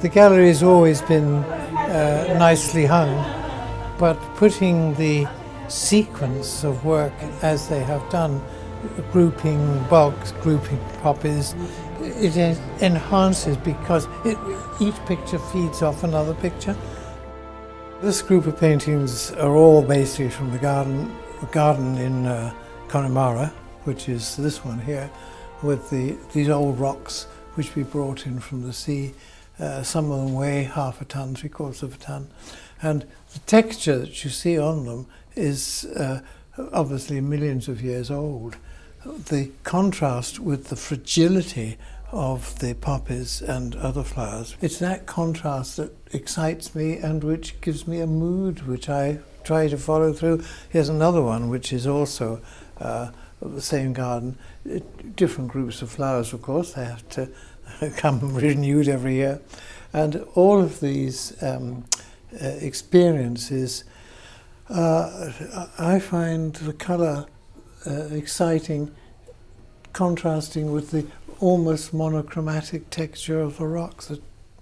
The gallery has always been nicely hung, but putting the sequence of work as they have done, grouping bogs, grouping poppies, it enhances because each picture feeds off another picture. This group of paintings are all basically from the garden in Connemara, which is this one here, with these old rocks which we brought in from the sea. Some of them weigh half a ton, 3/4 of a ton. And the texture that you see on them is obviously millions of years old. The contrast with the fragility of the poppies and other flowers, it's that contrast that excites me and which gives me a mood which I try to follow through. Here's another one which is also of the same garden. Different groups of flowers, of course, they have to come renewed every year. And all of these experiences, I find the colour exciting, contrasting with the almost monochromatic texture of the rocks.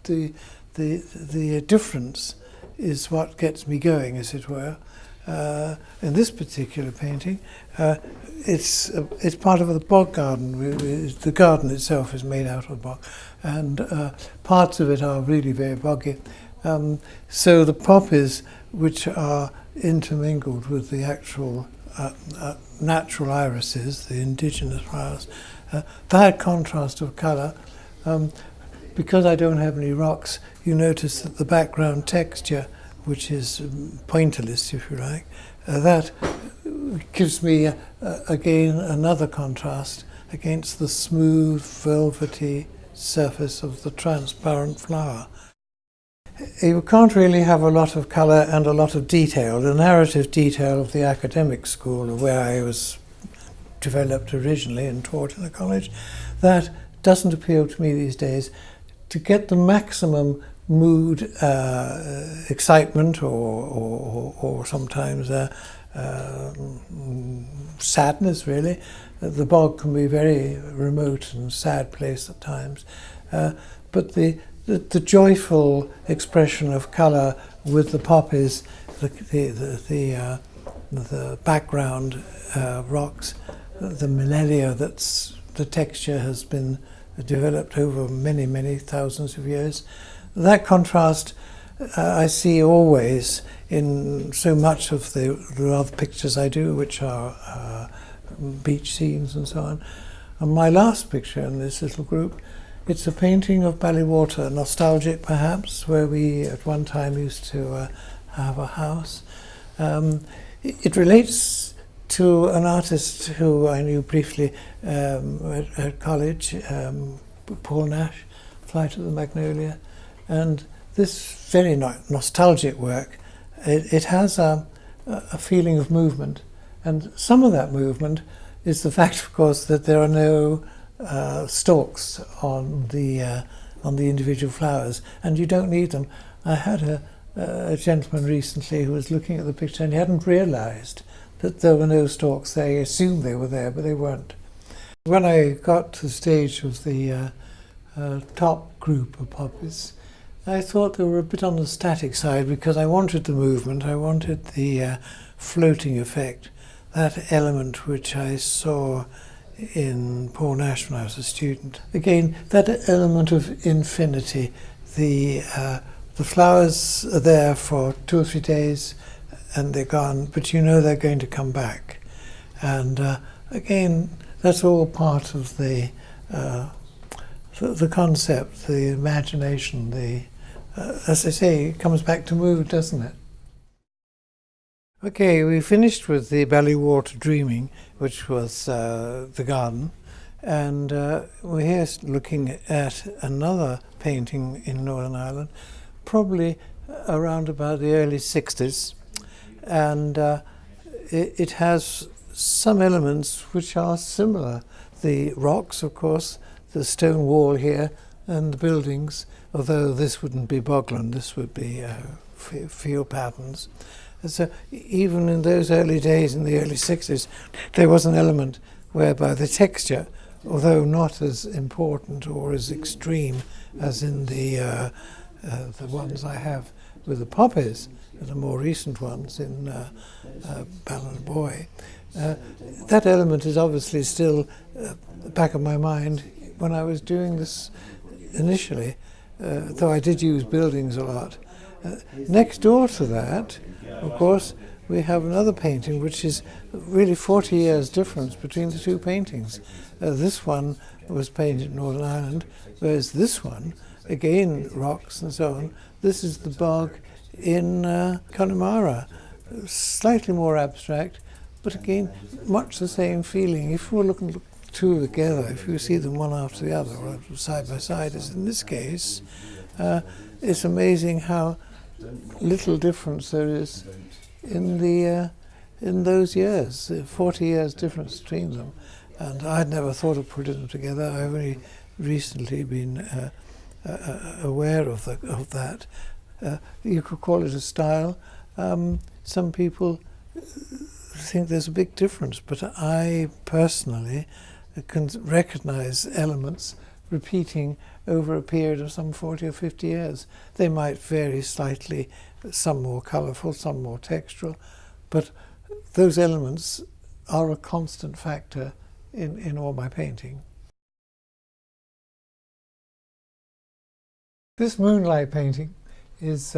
The difference is what gets me going, as it were. In this particular painting, it's part of the bog garden. The garden itself is made out of bog, and parts of it are really very boggy. So the poppies, which are intermingled with the actual natural irises, the indigenous flowers, that contrast of colour, because I don't have any rocks, you notice that the background texture, which is pointillist, if you like, that gives me again another contrast against the smooth, velvety surface of the transparent flower. You can't really have a lot of colour and a lot of detail. The narrative detail of the academic school, where I was developed originally and taught in the college, that doesn't appeal to me these days. To get the maximum mood, excitement, or sometimes sadness, really. The bog can be a very remote and sad place at times, but the joyful expression of colour with the poppies, the background rocks, the millennia that's the texture has been developed over many, many thousands of years. That contrast I see always in so much of the other pictures I do, which are beach scenes and so on. And my last picture in this little group, it's a painting of Ballywater, nostalgic perhaps, where we at one time used to have a house. It relates to an artist who I knew briefly at college, Paul Nash, Flight of the Magnolia. And this very nostalgic work, it has a feeling of movement. And some of that movement is the fact, of course, that there are no stalks on the individual flowers, and you don't need them. I had a gentleman recently who was looking at the picture and he hadn't realised that there were no stalks there. He assumed they were there, but they weren't. When I got to the stage of the top group of poppies, I thought they were a bit on the static side because I wanted the movement, I wanted the floating effect, that element which I saw in Paul Nash when I was a student. Again, that element of infinity. The flowers are there for 2 or 3 days and they're gone, but you know they're going to come back. And again, that's all part of the concept, the imagination, as I say, it comes back to mood, doesn't it? Okay, we finished with the Ballywater Dreaming, which was the garden, and we're here looking at another painting in Northern Ireland, probably around about the early 60s, and it has some elements which are similar. The rocks, of course, the stone wall here, and the buildings, although this wouldn't be bogland, this would be field patterns. And so even in those early days, in the early 60s, there was an element whereby the texture, although not as important or as extreme as in the the ones I have with the poppies, the more recent ones in Ballon Boy, that element is obviously still the back of my mind when I was doing this initially, though I did use buildings a lot. Next door to that, of course, we have another painting which is really 40 years difference between the two paintings. This one was painted in Northern Ireland, whereas this one, again rocks and so on, this is the bog in Connemara. Slightly more abstract, but again much the same feeling. If we're looking at two together, if you see them one after the other, or side by side as in this case, it's amazing how little difference there is in those years, 40 years difference between them. And I'd never thought of putting them together. I've only recently been aware of that. You could call it a style. Some people think there's a big difference, but I personally can recognize elements repeating over a period of some 40 or 50 years. They might vary slightly, some more colourful, some more textural, but those elements are a constant factor in all my painting. This moonlight painting is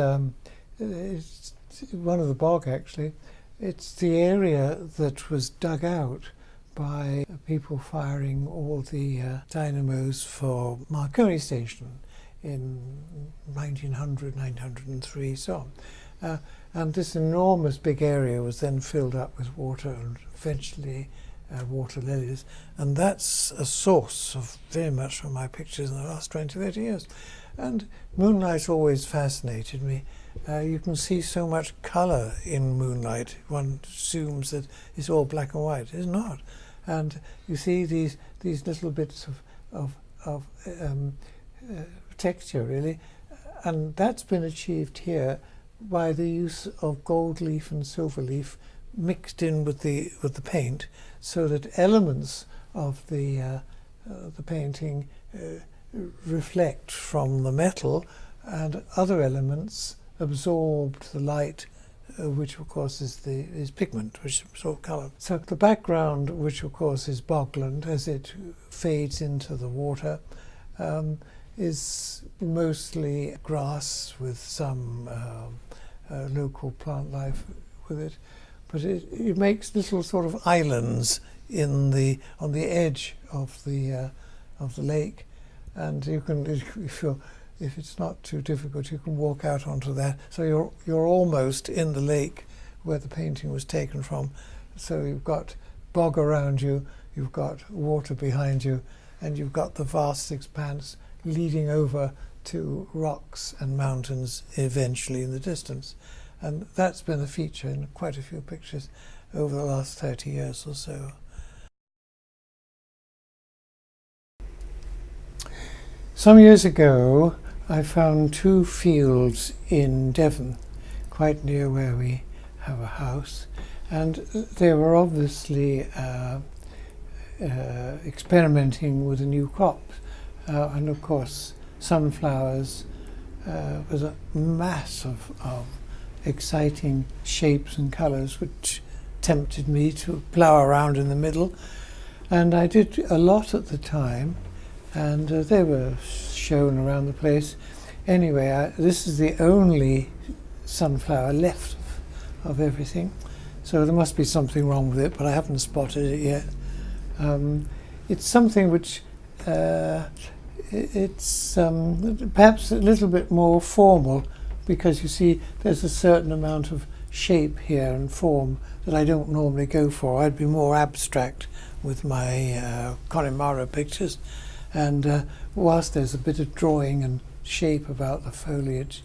it's one of the bog, actually. It's the area that was dug out by people firing all the dynamos for Marconi Station in 1900, 1903, so on. And this enormous big area was then filled up with water and eventually water lilies. And that's a source of very much of my pictures in the last 20, 30 years. And moonlight always fascinated me. You can see so much colour in moonlight. One assumes that it's all black and white. It's not. And you see these little bits of texture, really, and that's been achieved here by the use of gold leaf and silver leaf mixed in with the paint, so that elements of the painting reflect from the metal, and other elements absorbed the light, which of course is pigment, which absorbs colour. So the background, which of course is bogland as it fades into the water, is mostly grass with some local plant life with it, but it makes little sort of islands on the edge of the lake, and you can, if it's not too difficult, you can walk out onto that. So you're almost in the lake where the painting was taken from. So you've got bog around you, you've got water behind you, and you've got the vast expanse leading over to rocks and mountains eventually in the distance. And that's been a feature in quite a few pictures over the last 30 years or so. Some years ago, I found two fields in Devon, quite near where we have a house, and they were obviously experimenting with a new crop. And of course, sunflowers was a mass of exciting shapes and colours which tempted me to plough around in the middle. And I did a lot at the time, and they were shown around the place. Anyway, this is the only sunflower left of everything, so there must be something wrong with it, but I haven't spotted it yet. It's something which it's perhaps a little bit more formal, because you see there's a certain amount of shape here and form that I don't normally go for. I'd be more abstract with my Connemara pictures, and whilst there's a bit of drawing and shape about the foliage,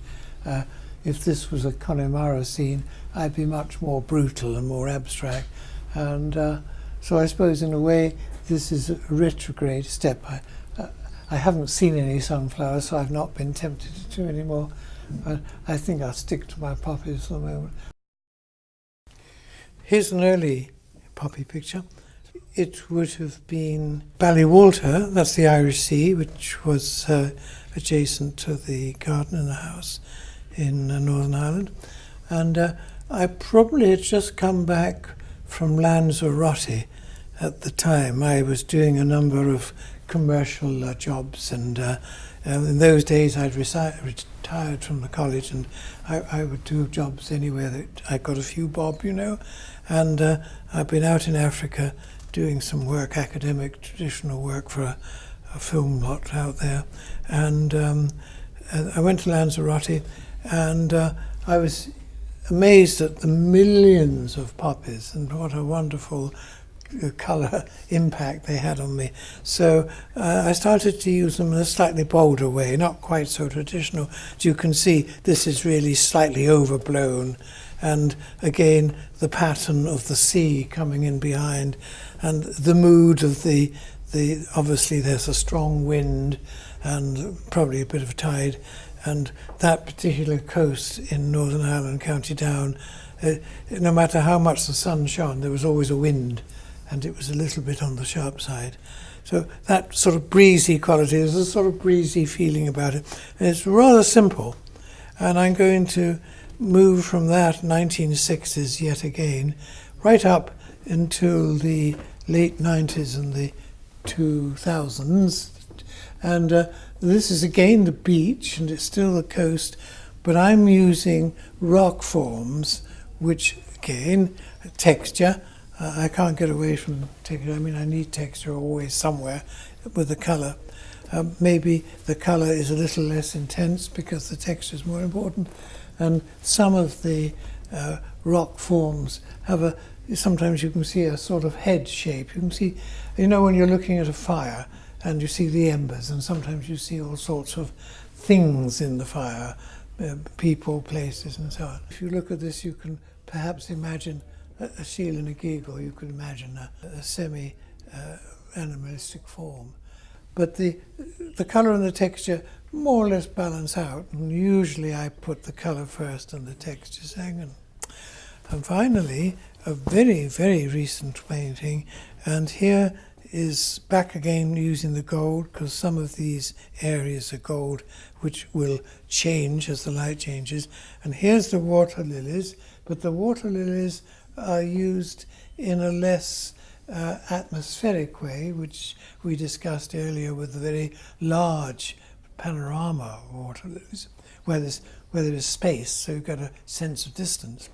if this was a Connemara scene, I'd be much more brutal and more abstract. And so I suppose in a way this is a retrograde step. I haven't seen any sunflowers, so I've not been tempted to anymore. But I think I'll stick to my poppies for the moment. Here's an early poppy picture. It would have been Ballywalter, that's the Irish Sea, which was adjacent to the garden in the house in Northern Ireland. And I probably had just come back from Lanzarote at the time. I was doing a number of commercial jobs, and in those days I'd retired from the college, and I would do jobs anywhere that I got a few bob, you know. And I've been out in Africa doing some work, academic, traditional work for a film lot out there. And I went to Lanzarote, and I was amazed at the millions of poppies and what a wonderful colour impact they had on me. So I started to use them in a slightly bolder way, not quite so traditional. As you can see, this is really slightly overblown, and again the pattern of the sea coming in behind, and the mood of the obviously there's a strong wind and probably a bit of a tide, and that particular coast in Northern Ireland, County Down, no matter how much the sun shone, there was always a wind, and it was a little bit on the sharp side. So that sort of breezy quality, there's a sort of breezy feeling about it. And it's rather simple, and I'm going to move from that 1960s yet again, right up until the late 90s and the 2000s. And this is again the beach, and it's still the coast, but I'm using rock forms, which again, texture. I can't get away from texture. I mean, I need texture always somewhere with the colour. Maybe the colour is a little less intense because the texture is more important. And some of the rock forms have sometimes you can see a sort of head shape. You can see, you know, when you're looking at a fire and you see the embers, and sometimes you see all sorts of things in the fire, people, places, and so on. If you look at this, you can perhaps imagine a seal and a giggle. You could imagine a semi-animalistic form. But the colour and the texture more or less balance out, and usually I put the colour first and the texture second. And finally, a very, very recent painting, and here is back again using the gold, because some of these areas are gold, which will change as the light changes. And here's the water lilies, but the water lilies are used in a less atmospheric way, which we discussed earlier with the very large panorama water lilies, where there is space, so you get a sense of distance.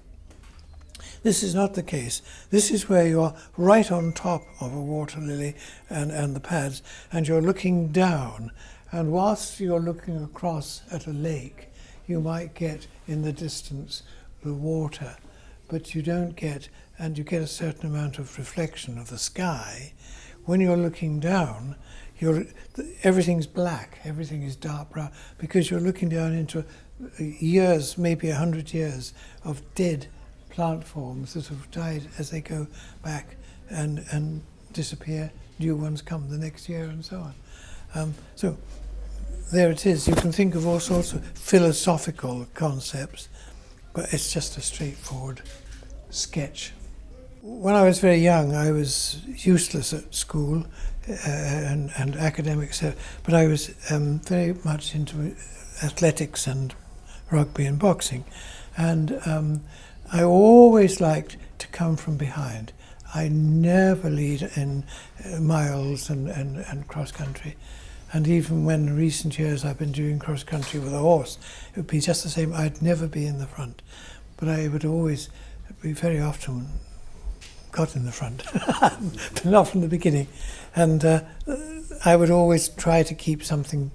This is not the case. This is where you're right on top of a water lily and the pads, and you're looking down, and whilst you're looking across at a lake, you might get in the distance the water, but you don't get, and you get a certain amount of reflection of the sky. When you're looking down, everything's black, everything is dark brown, because you're looking down into years, maybe 100 years of dead plant forms that have died as they go back and disappear. New ones come the next year, and so on. So there it is. You can think of all sorts of philosophical concepts, but it's just a straightforward sketch. When I was very young, I was useless at school and academics, but I was very much into athletics and rugby and boxing, and I always liked to come from behind. I never lead in miles and cross country, and even when in recent years I've been doing cross country with a horse, it would be just the same. I'd never be in the front, but I would always be very often got in the front, but not from the beginning. And I would always try to keep something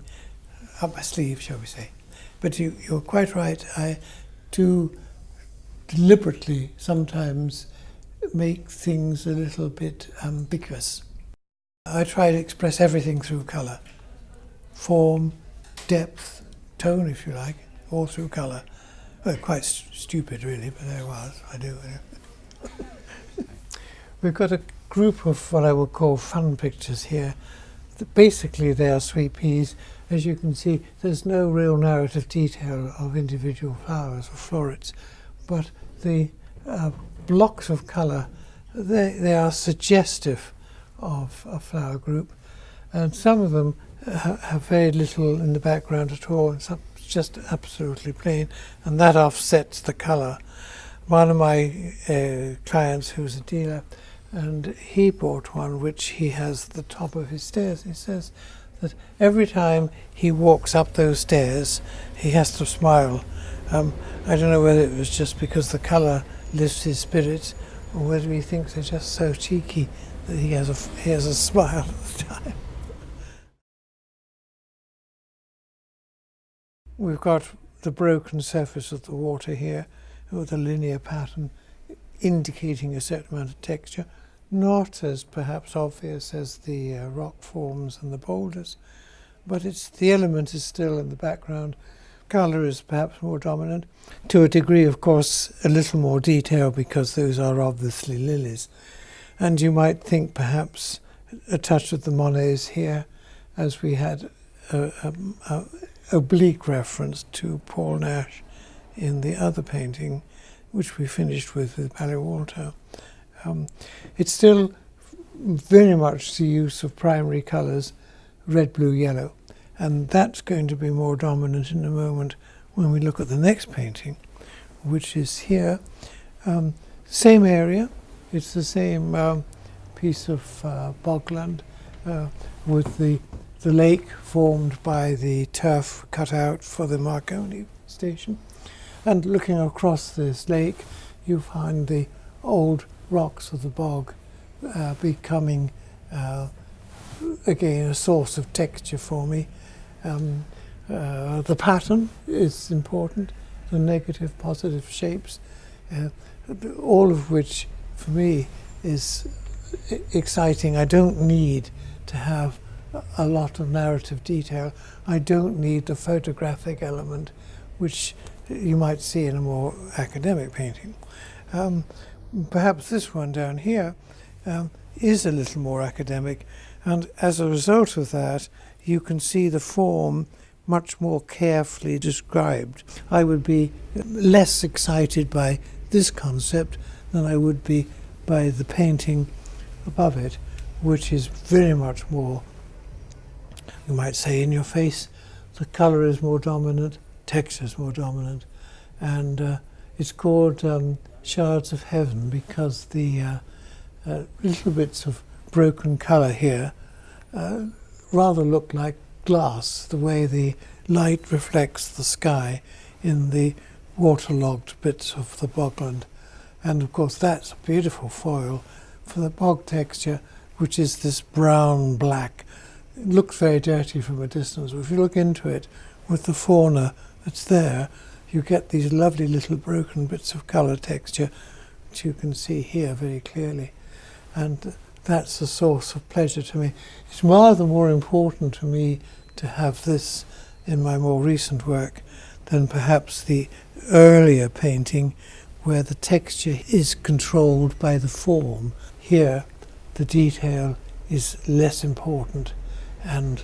up my sleeve, shall we say. But you're quite right. I do deliberately sometimes make things a little bit ambiguous. I try to express everything through colour. Form, depth, tone, if you like, all through colour. Well, quite stupid really, but there it was. I do. We've got a group of what I would call fun pictures here. Basically they are sweet peas. As you can see, there's no real narrative detail of individual flowers or florets, but the blocks of colour they are suggestive of a flower group, and some of them have very little in the background at all, and some just absolutely plain, and that offsets the colour. One of my clients, who's a dealer, and he bought one which he has at the top of his stairs. He says that every time he walks up those stairs he has to smile. I don't know whether it was just because the colour lifts his spirits, or whether he thinks they're just so cheeky that he has a smile all the time. We've got the broken surface of the water here with a linear pattern indicating a certain amount of texture, not as perhaps obvious as the rock forms and the boulders, but the element is still in the background. Colour is perhaps more dominant. To a degree, of course, a little more detail, because those are obviously lilies. And you might think perhaps a touch of the Monets here, as we had a oblique reference to Paul Nash in the other painting, which we finished with Palo Alto. It's still very much the use of primary colours, red, blue, yellow, and that's going to be more dominant in a moment when we look at the next painting, which is here. Same area, it's the same piece of bogland with the lake formed by the turf cut out for the Marconi station. And looking across this lake, you find the old rocks of the bog becoming again a source of texture for me. The pattern is important, the negative, positive shapes, all of which for me is exciting. I don't need to have a lot of narrative detail. I don't need the photographic element, which you might see in a more academic painting. Perhaps this one down here is a little more academic, and as a result of that you can see the form much more carefully described. I would be less excited by this concept than I would be by the painting above it, which is very much more, you might say, in your face. The colour is more dominant, texture is more dominant, and it's called Shards of Heaven because the little bits of broken colour here rather look like glass, the way the light reflects the sky in the waterlogged bits of the bogland. And of course that's a beautiful foil for the bog texture, which is this brown black. It looks very dirty from a distance, but if you look into it with the fauna that's there, you get these lovely little broken bits of colour texture, which you can see here very clearly. And that's a source of pleasure to me. It's rather more important to me to have this in my more recent work than perhaps the earlier painting, where the texture is controlled by the form. Here the detail is less important and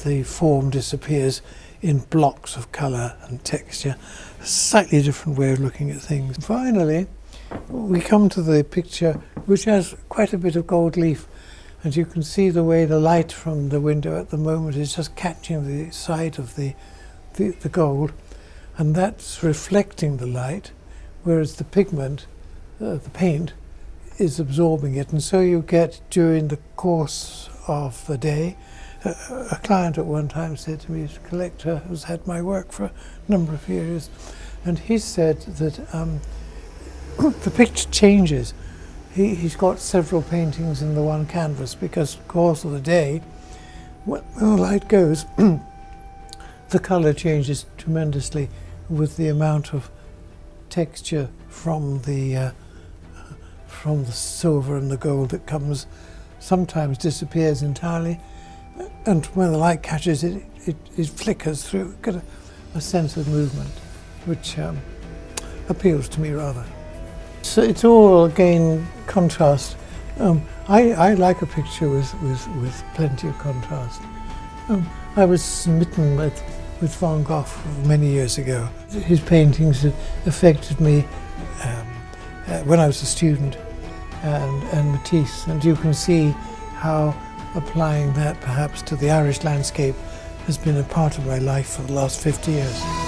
the form disappears in blocks of colour and texture. A slightly different way of looking at things. Finally, we come to the picture which has quite a bit of gold leaf, and you can see the way the light from the window at the moment is just catching the side of the gold, and that's reflecting the light, whereas the pigment, the paint, is absorbing it. And so you get, during the course of the day, a client at one time said to me, he's a collector who's had my work for a number of years, and he said that the picture changes. He's got several paintings in the one canvas because, of course, of the day, when the light goes, the colour changes tremendously with the amount of texture from the silver and the gold that comes. Sometimes disappears entirely, and when the light catches it, it flickers through. You get a sense of movement, which appeals to me rather. So it's all, again, contrast. I like a picture with plenty of contrast. I was smitten with Van Gogh many years ago. His paintings affected me when I was a student, and Matisse, and you can see how applying that perhaps to the Irish landscape has been a part of my life for the last 50 years.